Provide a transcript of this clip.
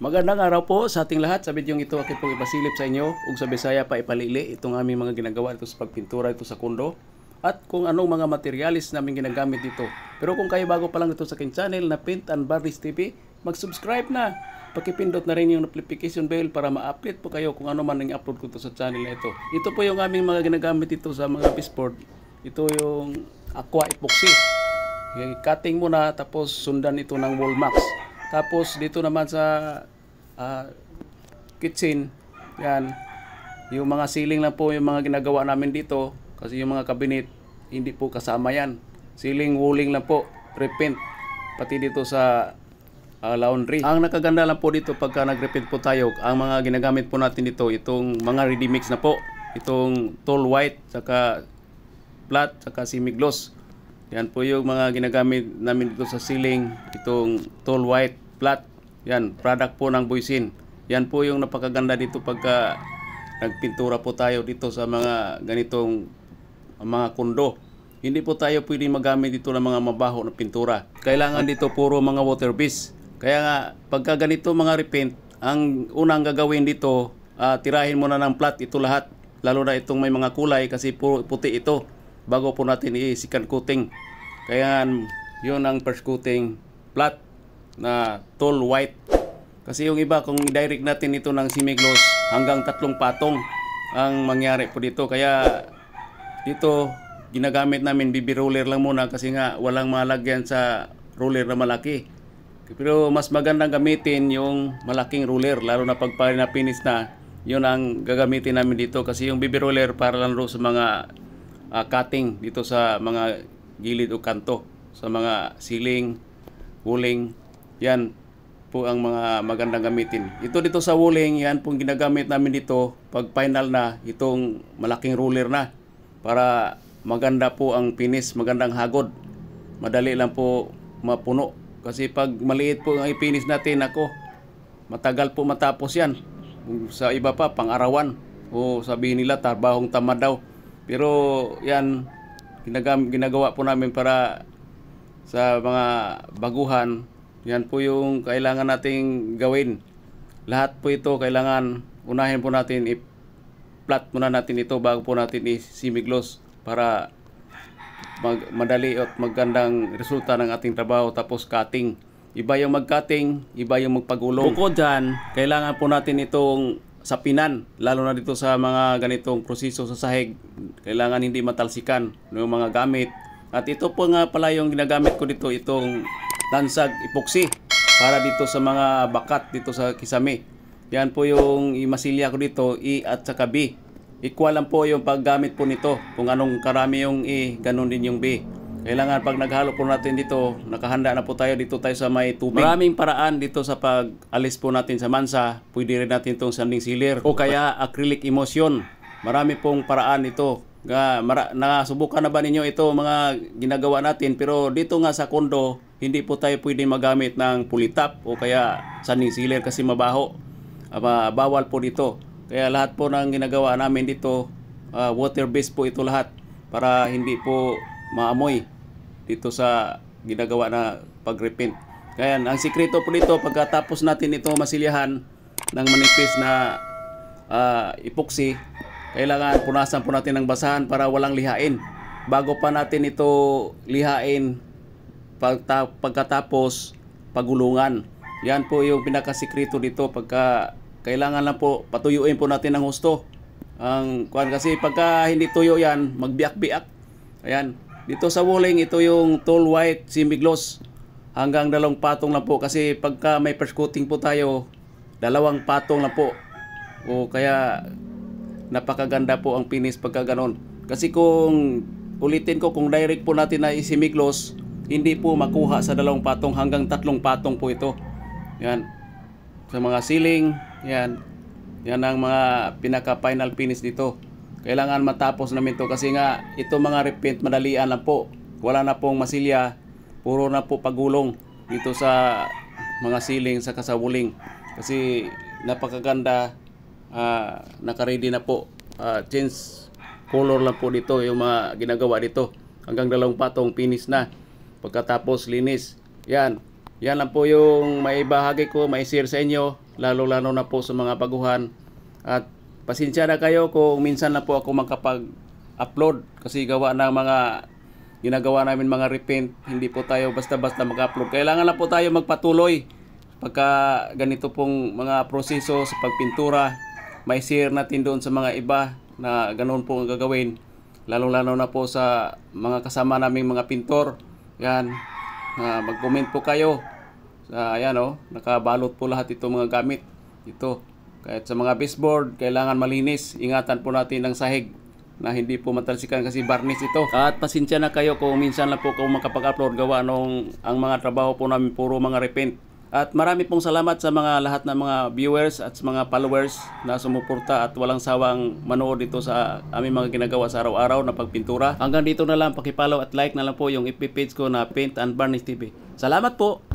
Magandang araw po sa ating lahat. Sa bidyong ito, akin pong ipasilip sa inyo ug sa Bisaya pa ipalili itong aming mga ginagawa ito sa pagpintura ito sa kundo at kung anong mga materialis namin ginagamit dito. Pero kung kayo bago pa lang ito sa aking channel na Paint and Varnish TV, mag-subscribe na. Pakipindot na rin yung notification bell para ma-update po kayo kung ano man ang upload ko ito sa channel na ito. Ito po yung aming mga ginagamit dito sa mga baseboard. Ito yung aqua epoxy. Cutting muna tapos sundan ito ng wall max. Tapos dito naman sa kitchen, yan, yung mga ceiling lang po yung mga ginagawa namin dito kasi yung mga cabinet hindi po kasama yan. Ceiling walling lang po, repaint pati dito sa laundry. Ang nakaganda lang po dito pagka nag-repaint po tayo, ang mga ginagamit po natin dito, itong mga ready mix na po, itong tall white, saka flat, saka semi-gloss. Yan po yung mga ginagamit namin dito sa ceiling, itong tall white, flat. Yan, product po ng Boysin. Yan po yung napakaganda dito pagka nagpintura po tayo dito sa mga ganitong mga kundo. Hindi po tayo pwede magamit dito ng mga mabaho na pintura. Kailangan dito puro mga water based. Kaya nga, pagka ganito mga repaint, ang unang gagawin dito, tirahin muna ng flat ito lahat. Lalo na itong may mga kulay kasi puro puti ito. Bago po natin i-second coating. Kaya yun ang first coating, flat na tall white. Kasi yung iba kung i-direct natin ito ng semi-gloss, hanggang 3 patong ang mangyari po dito. Kaya dito ginagamit namin BB roller lang muna kasi nga walang malagyan sa roller na malaki. Pero mas magandang gamitin yung malaking roller, lalo na pag na-finish na, yun ang gagamitin namin dito. Kasi yung BB roller para lang sa mga cutting dito sa mga gilid o kanto, sa mga ceiling, walling. Yan po ang mga magandang gamitin. Ito dito sa walling, yan pong ginagamit namin dito pag final na itong malaking ruler na para maganda po ang finish, magandang hagod. Madali lang po mapuno. Kasi pag maliit po ang i-finish natin, ako, matagal po matapos yan. Sa iba pa, pang-arawan. O sabihin nila, trabahong tamad daw. Pero yan, ginagawa po namin para sa mga baguhan. Yan po yung kailangan nating gawin. Lahat po ito kailangan unahin po natin, i-flat muna natin ito bago po natin i-semi-gloss para madali at magandang resulta ng ating trabaho. Tapos cutting. Iba yung mag-cutting, iba yung magpagulong. Bukod dyan, kailangan po natin itong sapinan, lalo na dito sa mga ganitong proseso sa sahig. Kailangan hindi matalsikan yung mga gamit. At ito po nga pala yung ginagamit ko dito, itong lansag epoxy para dito sa mga bakat dito sa kisame. Yan po yung imasilya ko dito, E at saka B. Equal lang po yung paggamit po nito. Kung anong karami yung E, ganun din yung B. Kailangan pag naghalo po natin dito, nakahanda na po tayo dito tayo sa may tubig. Maraming paraan dito sa pag-alis po natin sa mansa. Pwede rin natin itong sanding sealer o kaya acrylic emulsion. Marami pong paraan ito. Nasubukan na ba ninyo ito mga ginagawa natin? Pero dito nga sa kondo, hindi po tayo pwede magamit ng pulitap o kaya sanding sealer kasi mabaho. Bawal po dito. Kaya lahat po ng ginagawa namin dito, water based po ito lahat para hindi po maamoy dito sa ginagawa na pag-repaint. Kaya ang sikreto po dito, pagkatapos natin ito masilyahan ng manipis na epoxy, kailangan punasan po natin ng basahan para walang lihain. Bago pa natin ito lihain, pagkatapos pagulungan. Yan po yung pinakasikreto dito. Kailangan lang po patuyuin po natin ng husto. Kasi pagka hindi tuyo yan, magbiak-biak. Ayan. Dito sa walling, ito yung tall white semi-gloss. Hanggang 2 patong lang po. Kasi pagka may first coating po tayo, 2 patong lang po. O kaya napakaganda po ang finish pagka ganon. Kasi kung ulitin ko, kung direct po natin na semi-gloss, hindi po makuha sa 2 patong, hanggang 3 patong po ito. Yan. Sa mga ceiling, yan. Yan ang mga pinaka-final finish dito. Kailangan matapos namin to kasi nga ito mga repaint madalian lang po. Wala na pong masilya, puro na po pagulong dito sa mga ceiling sa kasawuling. Kasi napakaganda, naka-ready na po. Change color lang po dito yung mga ginagawa dito. Hanggang 2 patong finish na. Pagkatapos linis. Yan. Yan lang po yung may bahagi ko, may share sa inyo, lalo-lalo na po sa mga baguhan. At pasensya na kayo kung minsan na po ako makapag-upload kasi gawa ng mga ginagawa namin mga repaint. Hindi po tayo basta-basta mag-upload. Kailangan lang po tayo magpatuloy pagka ganito pong mga proseso sa pagpintura. May share natin doon sa mga iba na ganoon po ang gagawin. Lalo-lalo na po sa mga kasama naming mga pintor. Yan, mag-comment po kayo. Ayan nakabalot po lahat itong mga gamit. Ito, kahit sa mga baseboard, kailangan malinis. Ingatan po natin ang sahig na hindi po matalsikan kasi varnish ito. At pasensya na kayo kung minsan lang po kung makapag-upload gawa nung ang mga trabaho po namin puro mga repaint. At marami pong salamat sa mga lahat ng mga viewers at sa mga followers na sumuporta at walang sawang manood dito sa aming mga ginagawa sa araw-araw na pagpintura. Hanggang dito na lang, paki-follow at like na lang po yung FB page ko na Paint and Varnish TV. Salamat po!